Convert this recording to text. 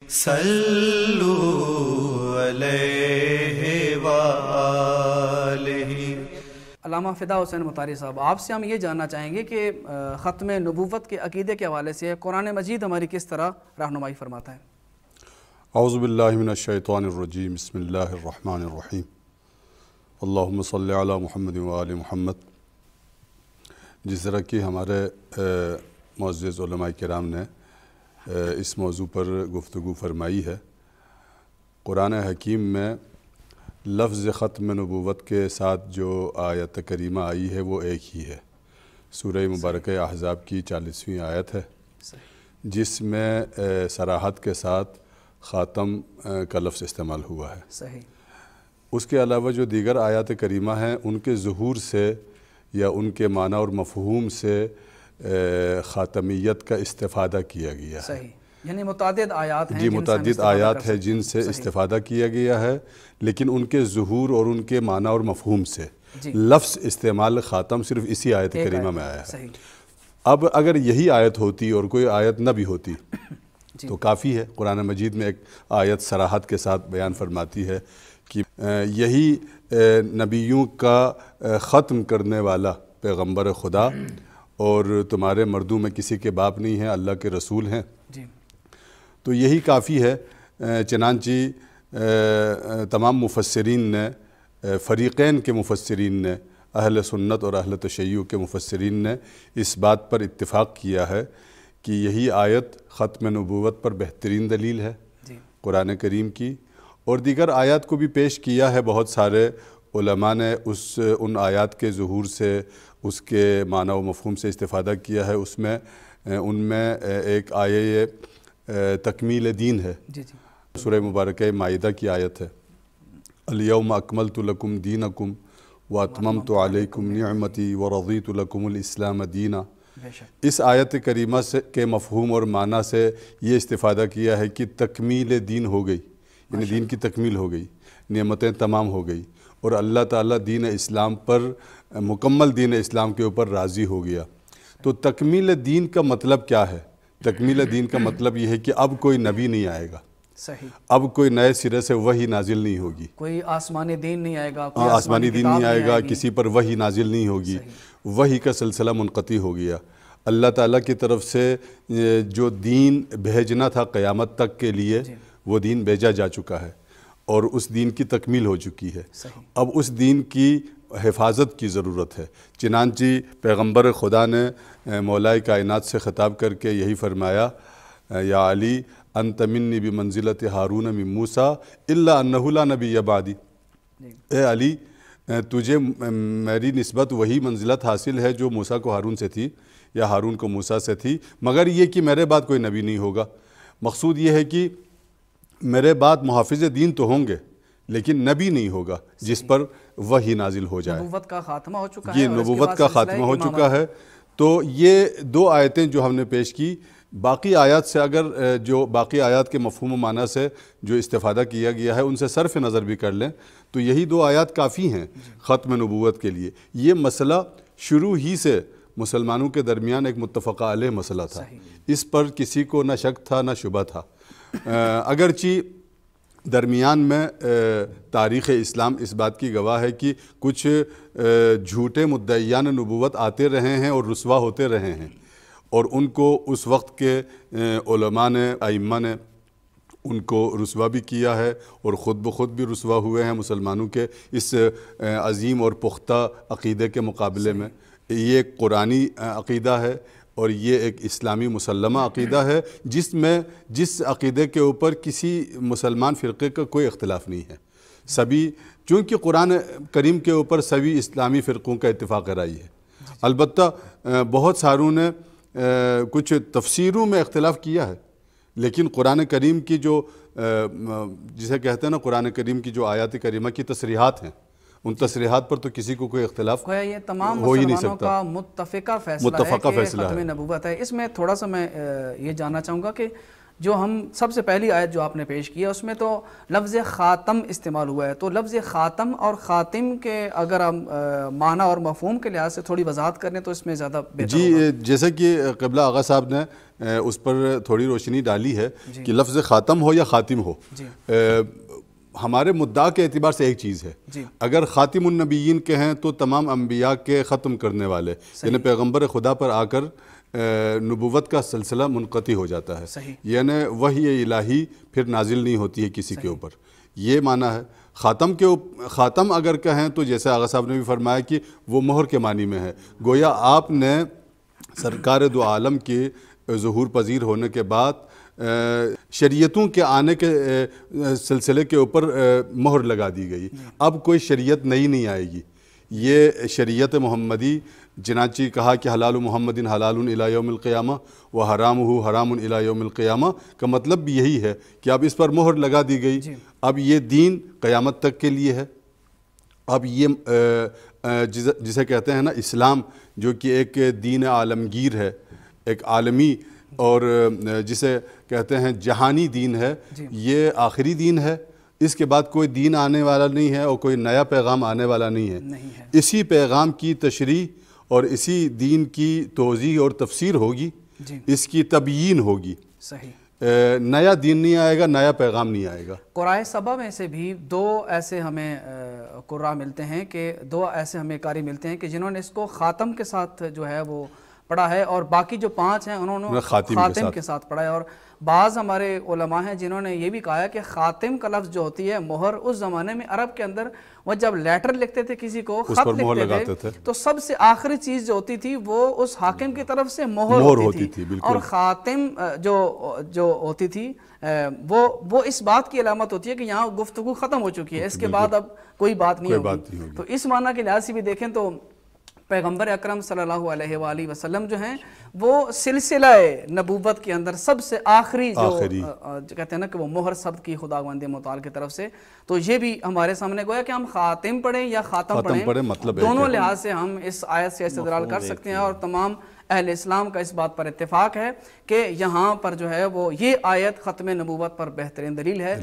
صلو علیہ وآلہ۔ علامہ فدا حسین مطاری صاحب، آپ سے ہم یہ جاننا چاہیں گے کہ ختم نبوت کے عقیدے کے حوالے سے قرآن مجید ہماری کس طرح رہنمائی فرماتا ہے؟ اعوذ باللہ من الشیطان الرجیم، بسم اللہ الرحمن الرحیم، اللہم صلی علی محمد وآل محمد۔ جس طرح کہ ہمارے معزز علماء کرام نے اس موضوع پر گفتگو فرمائی ہے، قرآن حکیم میں لفظ ختم نبوت کے ساتھ جو آیت کریمہ آئی ہے وہ ایک ہی ہے، سورہ مبارکہ احزاب کی 40ویں آیت ہے، جس میں صراحت کے ساتھ خاتم کا لفظ استعمال ہوا ہے۔ صحیح۔ اس کے علاوہ جو دیگر آیات کریمہ ہیں ان کے ظہور سے یا ان کے معنی اور مفہوم سے خاتمیت کا استفادہ کیا گیا ہے۔ صحیح، یعنی متعدد آیات ہیں، جی متعدد آیات ہیں جن سے استفادہ کیا گیا ہے، لیکن ان کے ظہور اور ان کے معنی اور مفہوم سے لفظ استعمال خاتم صرف اسی آیت کریمہ میں آیا ہے۔ اب اگر یہی آیت ہوتی اور کوئی آیت نہ بھی ہوتی تو کافی ہے۔ قرآن مجید میں ایک آیت صراحت کے ساتھ بیان فرماتی ہے کہ یہی نبیوں کا ختم کرنے والا پیغمبر خدا، اور تمہارے مردوں میں کسی کے باپ نہیں ہیں، اللہ کے رسول ہیں۔ تو یہی کافی ہے۔ چنانچہ تمام مفسرین نے، فریقین کے مفسرین نے، اہل سنت اور اہل تشیع کے مفسرین نے اس بات پر اتفاق کیا ہے کہ یہی آیت ختم نبوت پر بہترین دلیل ہے قرآن کریم کی، اور دیگر آیات کو بھی پیش کیا ہے۔ بہت سارے علماء نے ان آیات کے ظہور سے، اس کے معنی و مفہوم سے استفادہ کیا ہے۔ ان میں ایک آیے تکمیل دین ہے، سورہ مبارکہ مائدہ کی آیت ہے، الیوم اکملت لکم دینکم واتممت علیکم نعمتی ورضیت لکم الاسلام دینا۔ اس آیت کریمہ کے مفہوم اور معنی سے یہ استفادہ کیا ہے کہ تکمیل دین ہو گئی، یعنی دین کی تکمیل ہو گئی، نعمتیں تمام ہو گئی، اور اللہ تعالیٰ دین اسلام پر، مکمل دین اسلام کے اوپر راضی ہو گیا۔ تو تکمیل دین کا مطلب کیا ہے؟ تکمیل دین کا مطلب یہ ہے کہ اب کوئی نبی نہیں آئے گا، اب کوئی نئے سرے سے وحی نازل نہیں ہوگی، کوئی آسمانی دین نہیں آئے گا، آسمانی دین نہیں آئے گا، کسی پر وحی نازل نہیں ہوگی، وحی کا سلسلہ منقطع ہو گیا۔ اللہ تعالیٰ کی طرف سے جو دین بھیجنا تھا قیامت تک کے لیے، وہ دین بھیجا جا چکا ہے اور اس دین کی تکمیل ہو چکی ہے۔ اب اس دین کی حفاظت کی ضرورت ہے۔ چنانچہ پیغمبر خدا نے مولائے کائنات سے خطاب کر کے یہی فرمایا، یا علی انت منی بمنزلت ہارون من موسیٰ الا انہ لا نبی بعدی۔ اے علی، تجھے میری نسبت وہی منزلت حاصل ہے جو موسیٰ کو ہارون سے تھی یا ہارون کو موسیٰ سے تھی، مگر یہ کہ میرے بعد کوئی نبی نہیں ہوگا۔ مقصود یہ ہے کہ میرے بعد محافظ دین تو ہوں گے لیکن نبی نہیں ہوگا جس پر وحی نازل ہو جائے۔ نبوت کا خاتمہ ہو چکا ہے، یہ نبوت کا خاتمہ ہو چکا ہے۔ تو یہ دو آیتیں جو ہم نے پیش کی، باقی آیات سے اگر جو باقی آیات کے مفہوم و معنی سے جو استفادہ کیا گیا ہے ان سے صرف نظر بھی کر لیں تو یہی دو آیات کافی ہیں ختم نبوت کے لیے۔ یہ مسئلہ شروع ہی سے مسلمانوں کے درمیان ایک متفقہ علیہ مسئلہ تھا، اس پر کسی کو نہ شک تھا نہ شبہ تھا۔ اگرچہ درمیان میں تاریخ اسلام اس بات کی گواہ ہے کہ کچھ جھوٹے مدعیان نبوت آتے رہے ہیں اور رسوا ہوتے رہے ہیں، اور ان کو اس وقت کے علماء نے، ائمہ نے ان کو رسوا بھی کیا ہے اور خود بخود بھی رسوا ہوئے ہیں مسلمانوں کے اس عظیم اور پختہ عقیدے کے مقابلے میں۔ یہ ایک قرآنی عقیدہ ہے اور یہ ایک اسلامی مسلمہ عقیدہ ہے جس عقیدے کے اوپر کسی مسلمان فرقے کا کوئی اختلاف نہیں ہے۔ سبھی، چونکہ قرآن کریم کے اوپر سبھی اسلامی فرقوں کا اتفاق رائے ہے۔ البتہ بہت ساروں نے کچھ تفسیروں میں اختلاف کیا ہے، لیکن قرآن کریم کی جو جسے کہتے ہیں نا قرآن کریم کی جو آیات کریمہ کی تصریحات ہیں، ان تصریحات پر تو کسی کو کوئی اختلاف یہ تمام ہو ہی نہیں مسلمانوں سکتا۔ کا متفقہ فیصلہ ہے کہ ختم نبوت ہے۔ اس میں تھوڑا سا میں یہ جاننا چاہوں گا کہ جو ہم سب سے پہلی آیت جو آپ نے پیش کی ہے اس میں تو لفظ خاتم استعمال ہوا ہے، تو لفظ خاتم اور خاتم کے اگر ہم معنی اور مفہوم کے لحاظ سے تھوڑی وضاحت کریں تو اس میں زیادہ بہتر ہوگا۔ جی، جیسا کہ قبلہ آغا صاحب نے اس پر تھوڑی روشنی ڈالی ہے کہ لفظ خاتم ہو یا خاتم ہو، ہمارے مدعا کے اعتبار سے ایک چیز ہے۔ اگر خاتم النبیین کے ہیں تو تمام انبیاء کے ختم کرنے والے، یعنی پیغمبر خدا پر آ کر نبوت کا سلسلہ منقطع ہو جاتا ہے، یعنی وحی الہی پھر نازل نہیں ہوتی ہے کسی کے اوپر، یہ معنی ہے۔ خاتم اگر کہیں تو جیسے آغا صاحب نے بھی فرمایا کہ وہ مہر کے معنی میں ہے، گویا آپ نے سرکار دو عالم کے ظہور پذیر ہونے کے بعد شریعتوں کے آنے کے سلسلے کے اوپر مہر لگا دی گئی، اب کوئی شریعت نئی نہیں آئے گی، یہ شریعت محمدی، چنانچہ کہا کہ حلال محمد حلال الی یوم القیامہ و حرامہ حرام الی یوم القیامہ، کا مطلب بھی یہی ہے کہ اب اس پر مہر لگا دی گئی، اب یہ دین قیامت تک کے لیے ہے۔ اب یہ جسے کہتے ہیں نا اسلام، جو کہ ایک دین عالمگیر ہے، ایک عالمی اور جسے کہتے ہیں جہانی دین ہے، یہ آخری دین ہے، اس کے بعد کوئی دین آنے والا نہیں ہے اور کوئی نیا پیغام آنے والا نہیں ہے۔ اسی پیغام کی تشریح اور اسی دین کی توضیح اور تفسیر ہوگی، اس کی تبیین ہوگی، نیا دین نہیں آئے گا، نیا پیغام نہیں آئے گا۔ قرائے سبا میں سے بھی دو ایسے ہمیں قراء ملتے ہیں کہ دو ایسے ہمیں قاری ملتے ہیں کہ جنہوں نے اس کو خاتم کے ساتھ جو ہے وہ پڑھا ہے، اور باقی جو 5 ہیں انہوں نے خاتم کے ساتھ پڑھا ہے، اور بعض ہمارے علماء ہیں جنہوں نے یہ بھی کہا ہے کہ خاتم کا لفظ جو ہوتی ہے مہر، اس زمانے میں عرب کے اندر وہ جب لیٹر لکھتے تھے کسی کو، خط لکھتے تھے تو سب سے آخری چیز جو ہوتی تھی وہ اس حاکم کی طرف سے مہر ہوتی تھی، اور خاتم جو ہوتی تھی وہ اس بات کی علامت ہوتی ہے کہ یہاں گفتگو ختم ہو چکی ہے، اس کے بعد اب کوئی بات نہیں ہوگی۔ تو اس معنی کے لحاظ سے بھی دیکھیں تو پیغمبر اکرم صلی اللہ علیہ وآلہ وسلم جو ہیں وہ سلسلہ نبوت کے اندر سب سے آخری جو کہتے ہیں نا کہ وہ مہر ثبت کی خداوند متعال کی طرف سے، تو یہ بھی ہمارے سامنے گویا کہ ہم خاتم پڑھیں یا خاتم پڑھیں، دونوں لحاظ سے ہم اس آیت سے استدلال کر سکتے ہیں، اور تمام اہل اسلام کا اس بات پر اتفاق ہے کہ یہاں پر جو ہے وہ یہ آیت ختم نبوت پر بہترین دلیل ہے۔